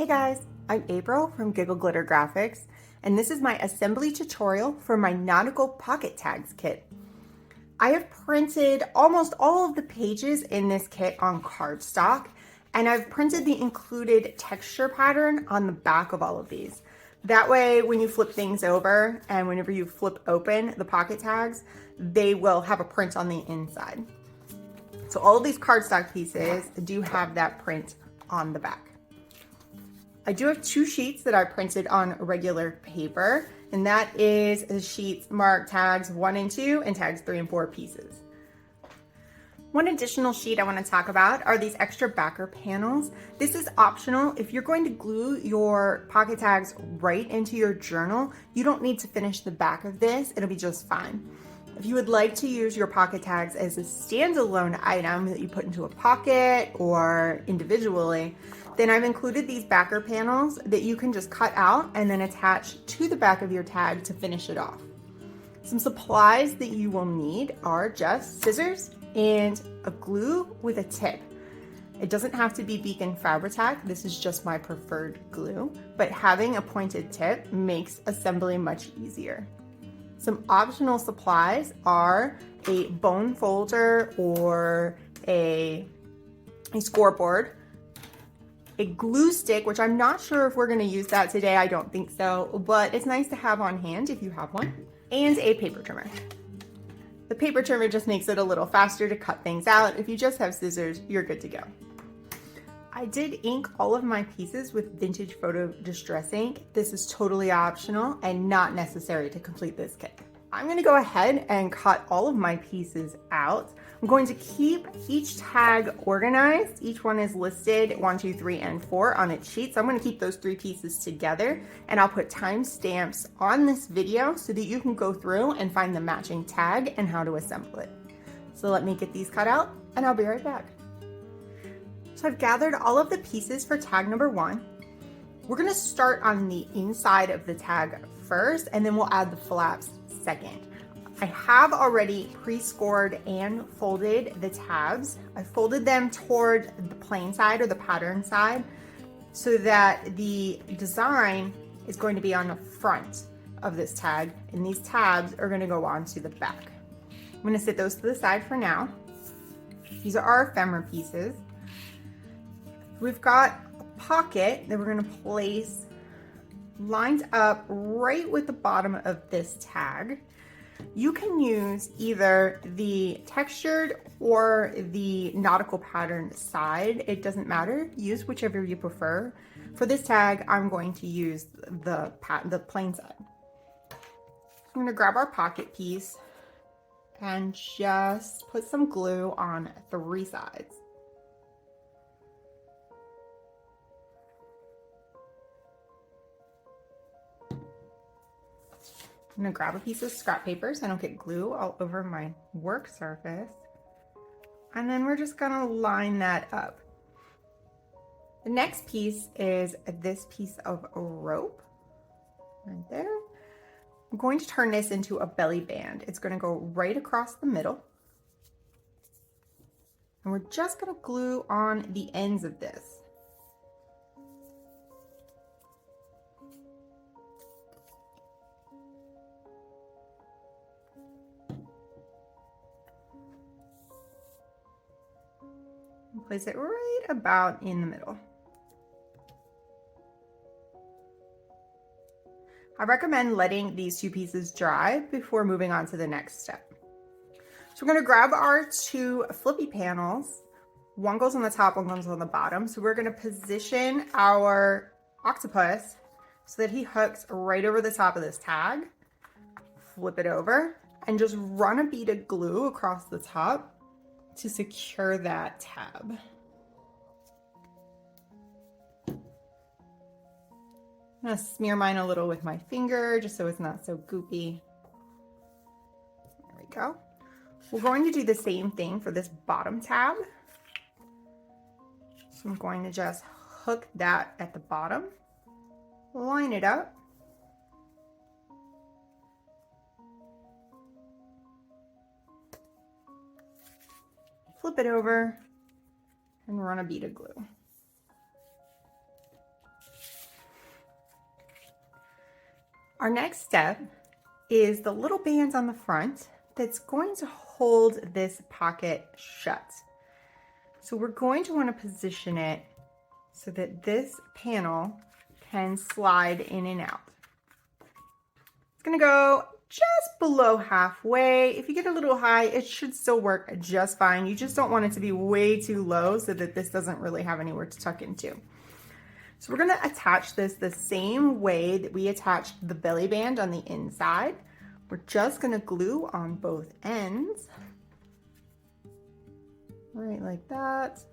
Hey guys, I'm April from Giggle Glitter Graphics, and this is my assembly tutorial for my Nautical Pocket Tags kit. I have printed almost all of the pages in this kit on cardstock, and I've printed the included texture pattern on the back of all of these. That way, when you flip things over and whenever you flip open the pocket tags, they will have a print on the inside. So all of these cardstock pieces do have that print on the back. I do have two sheets that I printed on regular paper, and that is the sheets marked tags 1 and 2 and tags 3 and 4 pieces. One additional sheet I want to talk about are these extra backer panels. This is optional. If you're going to glue your pocket tags right into your journal, you don't need to finish the back of this. It'll be just fine. If you would like to use your pocket tags as a standalone item that you put into a pocket or individually, then I've included these backer panels that you can just cut out and then attach to the back of your tag to finish it off. Some supplies that you will need are just scissors and a glue with a tip. It doesn't have to be Beacon Fabri-Tac, this is just my preferred glue, but having a pointed tip makes assembly much easier. Some optional supplies are a bone folder or a scoreboard, a glue stick, which I'm not sure if we're going to use that today, I don't think so, but it's nice to have on hand if you have one, and a paper trimmer. The paper trimmer just makes it a little faster to cut things out. If you just have scissors, you're good to go. I did ink all of my pieces with vintage photo distress ink. This is totally optional and not necessary to complete this kit. I'm going to go ahead and cut all of my pieces out. I'm going to keep each tag organized. Each one is listed 1, 2, 3, and 4 on its sheet. So I'm going to keep those 3 pieces together, and I'll put timestamps on this video so that you can go through and find the matching tag and how to assemble it. So let me get these cut out and I'll be right back. So I've gathered all of the pieces for tag number 1. We're going to start on the inside of the tag first, and then we'll add the flaps second. I have already pre-scored and folded the tabs. I folded them toward the plain side or the pattern side so that the design is going to be on the front of this tag, and these tabs are going to go on to the back. I'm going to set those to the side for now. These are our ephemera pieces. We've got a pocket that we're going to place lined up right with the bottom of this tag. You can use either the textured or the nautical pattern side. It doesn't matter. Use whichever you prefer. For this tag, I'm going to use the plain side. I'm going to grab our pocket piece and just put some glue on 3 sides. I'm going to grab a piece of scrap paper so I don't get glue all over my work surface. And then we're just going to line that up. The next piece is this piece of rope right there. I'm going to turn this into a belly band. It's going to go right across the middle. And we're just going to glue on the ends of this. Place it right about in the middle. I recommend letting these 2 pieces dry before moving on to the next step. So we're going to grab our 2 flippy panels. One goes on the top, one goes on the bottom. So we're going to position our octopus so that he hooks right over the top of this tag. Flip it over and just run a bead of glue across the top to secure that tab. I'm gonna smear mine a little with my finger just so it's not so goopy. There we go. We're going to do the same thing for this bottom tab. So I'm going to just hook that at the bottom, line it up, flip it over, and run a bead of glue. Our next step is the little bands on the front that's going to hold this pocket shut. So we're going to want to position it so that this panel can slide in and out. It's going to go just below halfway. If you get a little high, it should still work just fine. You just don't want it to be way too low so that this doesn't really have anywhere to tuck into. So we're going to attach this the same way that we attached the belly band on the inside. We're just going to glue on both ends, right like that.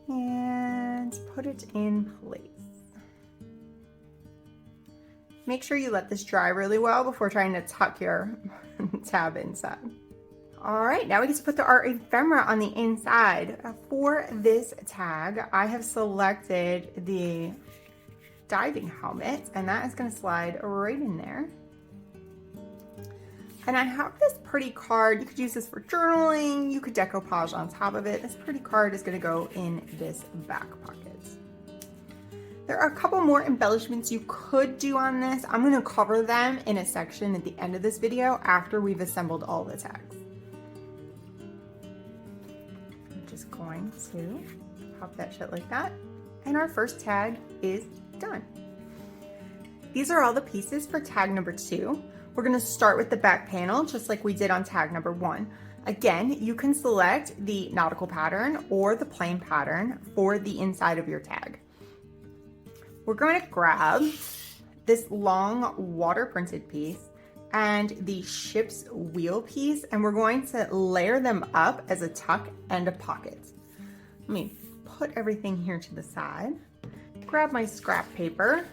And put it in place. Make sure you let this dry really well before trying to tuck your tab inside. All right, now we get to put our ephemera on the inside. For this tag, I have selected the diving helmet, and that is going to slide right in there. And I have this pretty card. You could use this for journaling. You could decoupage on top of it. This pretty card is going to go in this back pocket. There are a couple more embellishments you could do on this. I'm going to cover them in a section at the end of this video after we've assembled all the tags. Just going to pop that shut like that, and our first tag is done. These are all the pieces for tag number 2. We're going to start with the back panel just like we did on tag number 1. Again, you can select the nautical pattern or the plain pattern for the inside of your tag. We're going to grab this long water printed piece and the ship's wheel piece, and we're going to layer them up as a tuck and a pocket. Let me put everything here to the side. Grab my scrap paper.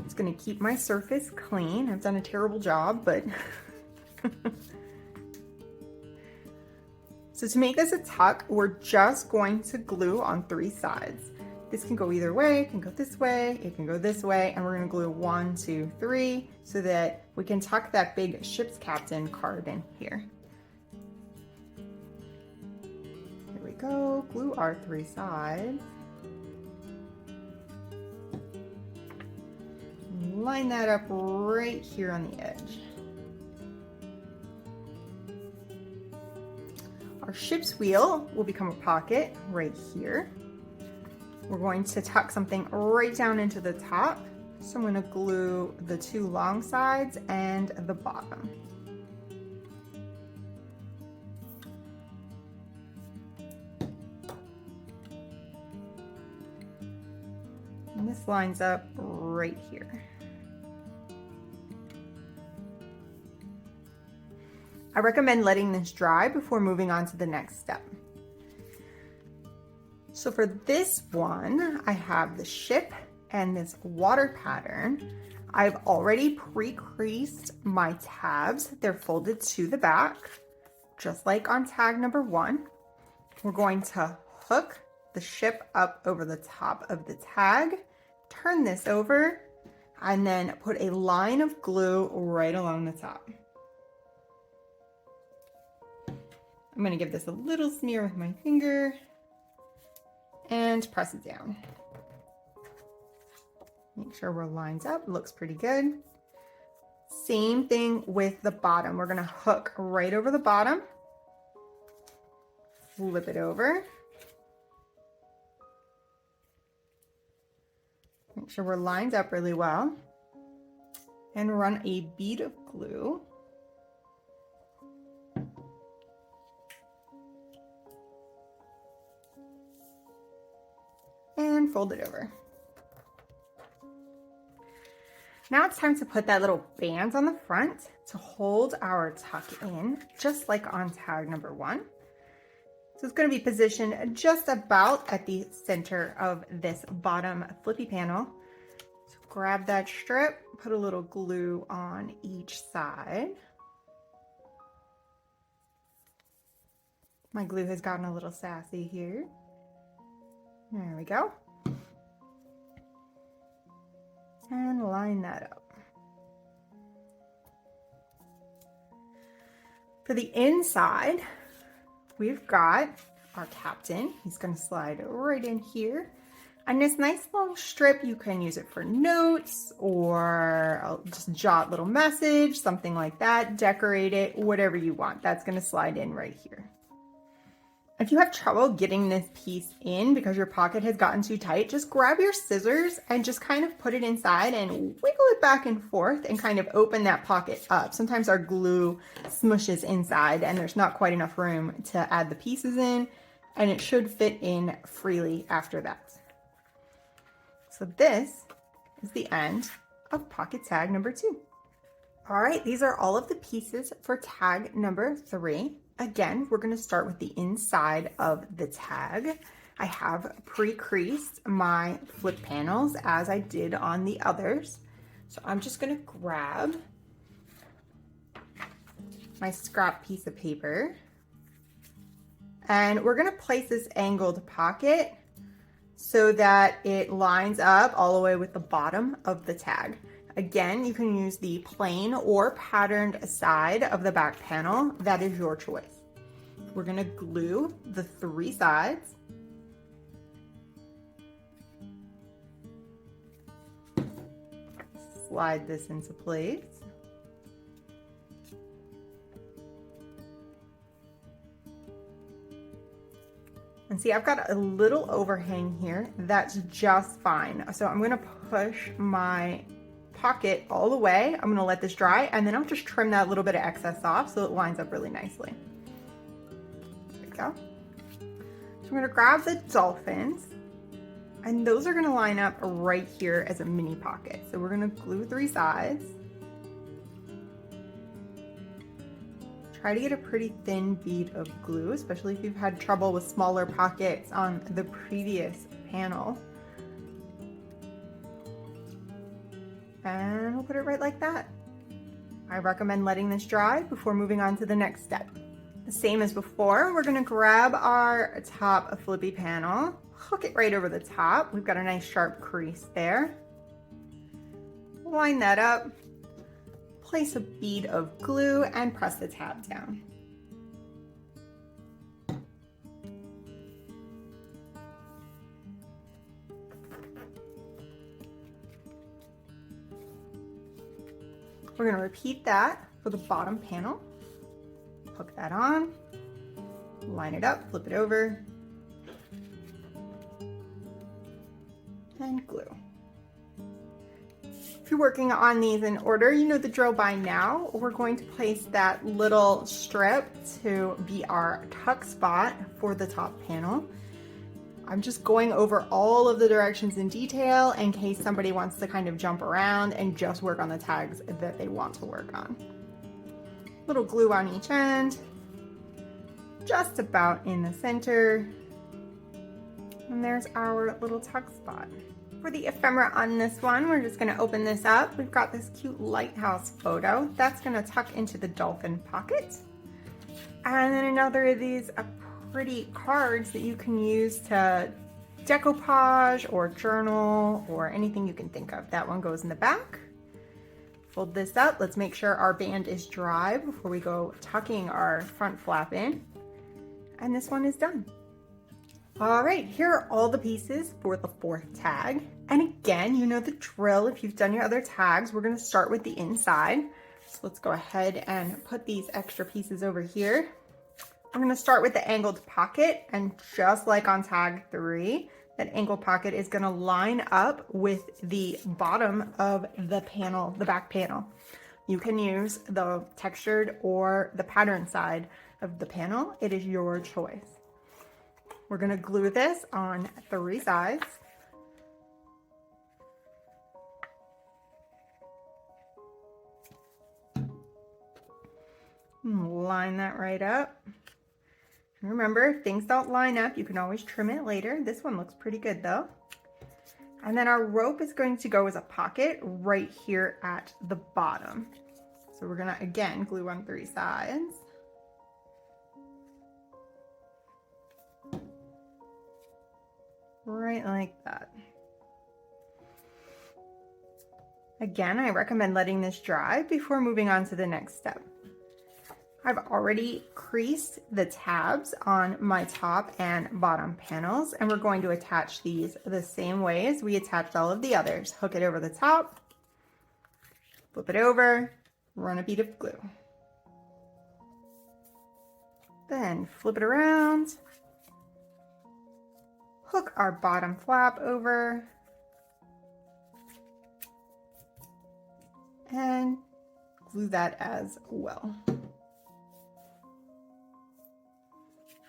It's going to keep my surface clean. I've done a terrible job, but so to make this a tuck, we're just going to glue on 3 sides. This can go either way. It can go this way, it can go this way, and we're going to glue 1, 2, 3 so that we can tuck that big ship's captain card in here. Here we go. Glue our 3 sides. Line that up right here on the edge. Our ship's wheel will become a pocket right here. We're going to tuck something right down into the top. So I'm going to glue the 2 long sides and the bottom. And this lines up right here. I recommend letting this dry before moving on to the next step. So for this one, I have the ship and this water pattern. I've already pre-creased my tabs. They're folded to the back, just like on tag number 1. We're going to hook the ship up over the top of the tag, turn this over, and then put a line of glue right along the top. I'm going to give this a little smear with my finger and press it down. Make sure we're lined up. Looks pretty good. Same thing with the bottom. We're going to hook right over the bottom, flip it over, make sure we're lined up really well, and run a bead of glue and fold it over. Now it's time to put that little band on the front to hold our tuck in, just like on tag number 1. So it's going to be positioned just about at the center of this bottom flippy panel. So grab that strip, put a little glue on each side. My glue has gotten a little sassy here. There we go. And line that up. For the inside, we've got our captain. He's going to slide right in here. And this nice long strip, you can use it for notes or just jot little message, something like that, decorate it, whatever you want. That's going to slide in right here. If you have trouble getting this piece in because your pocket has gotten too tight, just grab your scissors and just kind of put it inside and wiggle it back and forth and kind of open that pocket up. Sometimes our glue smushes inside and there's not quite enough room to add the pieces in, and it should fit in freely after that. So this is the end of pocket tag number 2. All right, these are all of the pieces for tag number 3. Again, we're going to start with the inside of the tag. I have pre-creased my flip panels as I did on the others. So I'm just going to grab my scrap piece of paper and we're going to place this angled pocket so that it lines up all the way with the bottom of the tag. Again, you can use the plain or patterned side of the back panel. That is your choice. We're going to glue the 3 sides. Slide this into place. And see, I've got a little overhang here. That's just fine. So I'm going to push my pocket all the way. I'm going to let this dry and then I'll just trim that little bit of excess off so it lines up really nicely. There we go. So I'm going to grab the dolphins and those are going to line up right here as a mini pocket. So we're going to glue 3 sides. Try to get a pretty thin bead of glue, especially if you've had trouble with smaller pockets on the previous panel. And we'll put it right like that. I recommend letting this dry before moving on to the next step. The same as before, we're going to grab our top flippy panel, hook it right over the top. We've got a nice sharp crease there. Line that up, place a bead of glue and press the tab down. We're going to repeat that for the bottom panel. Hook that on, line it up, flip it over, and glue. If you're working on these in order, you know the drill by now. We're going to place that little strip to be our tuck spot for the top panel. I'm just going over all of the directions in detail in case somebody wants to kind of jump around and just work on the tags that they want to work on. Little glue on each end, just about in the center. And there's our little tuck spot. For the ephemera on this one, we're just going to open this up. We've got this cute lighthouse photo. That's going to tuck into the dolphin pocket. And then another of these pretty cards that you can use to decoupage or journal or anything you can think of. That one goes in the back. Fold this up. Let's make sure our band is dry before we go tucking our front flap in. And this one is done. All right, here are all the pieces for the 4th tag. And again, you know the drill. If you've done your other tags, we're going to start with the inside. So let's go ahead and put these extra pieces over here. I'm going to start with the angled pocket, and just like on tag 3, that angled pocket is going to line up with the bottom of the panel, the back panel. You can use the textured or the pattern side of the panel. It is your choice. We're going to glue this on 3 sides. Line that right up. Remember, if things don't line up, you can always trim it later. This one looks pretty good though. And then our rope is going to go as a pocket right here at the bottom. So we're gonna, again, glue on 3 sides. Right like that. Again, I recommend letting this dry before moving on to the next step. I've already creased the tabs on my top and bottom panels, and we're going to attach these the same way as we attached all of the others. Hook it over the top, flip it over, run a bead of glue. Then flip it around, hook our bottom flap over, and glue that as well.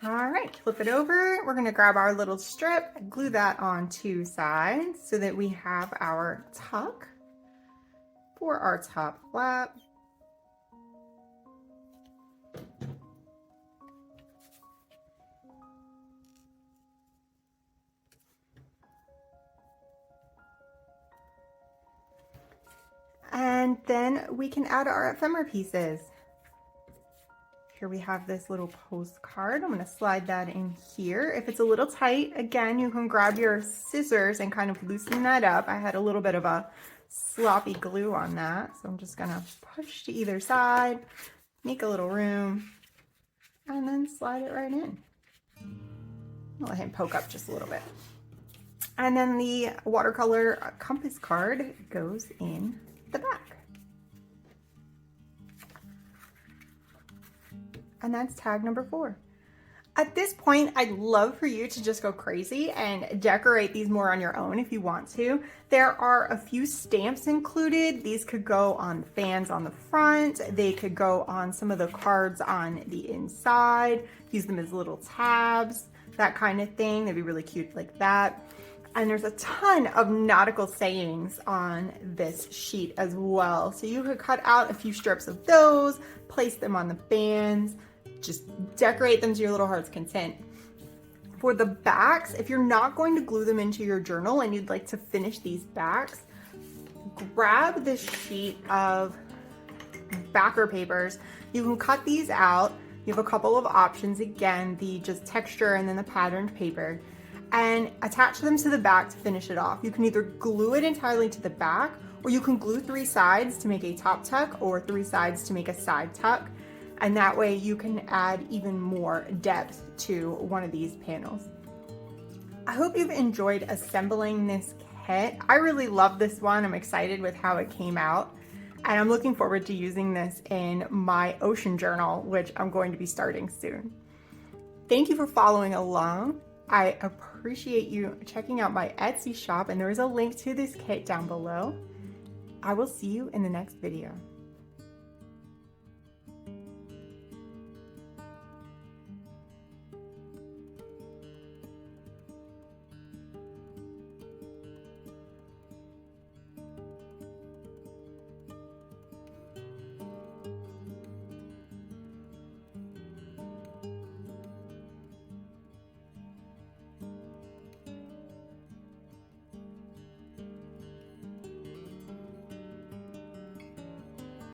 All right, flip it over. We're gonna grab our little strip, glue that on two sides so that we have our tuck for our top flap. And then we can add our ephemera pieces. Here we have this little postcard. I'm gonna slide that in here. If it's a little tight, again, you can grab your scissors and kind of loosen that up. I had a little bit of a sloppy glue on that, so I'm just gonna push to either side, make a little room, and then slide it right in. I'll let him poke up just a little bit. And then the watercolor compass card goes in the back. And that's tag number 4. At this point, I'd love for you to just go crazy and decorate these more on your own if you want to. There are a few stamps included. These could go on fans on the front. They could go on some of the cards on the inside. Use them as little tabs, that kind of thing. They'd be really cute like that. And there's a ton of nautical sayings on this sheet as well. So you could cut out a few strips of those, place them on the bands, just decorate them to your little heart's content. For the backs, if you're not going to glue them into your journal and you'd like to finish these backs, grab this sheet of backer papers. You can cut these out. You have a couple of options. Again, the just texture and then the patterned paper, and attach them to the back to finish it off. You can either glue it entirely to the back, or you can glue 3 sides to make a top tuck or 3 sides to make a side tuck. And that way you can add even more depth to one of these panels. I hope you've enjoyed assembling this kit. I really love this one. I'm excited with how it came out. And I'm looking forward to using this in my ocean journal, which I'm going to be starting soon. Thank you for following along. I appreciate you checking out my Etsy shop, and there is a link to this kit down below. I will see you in the next video.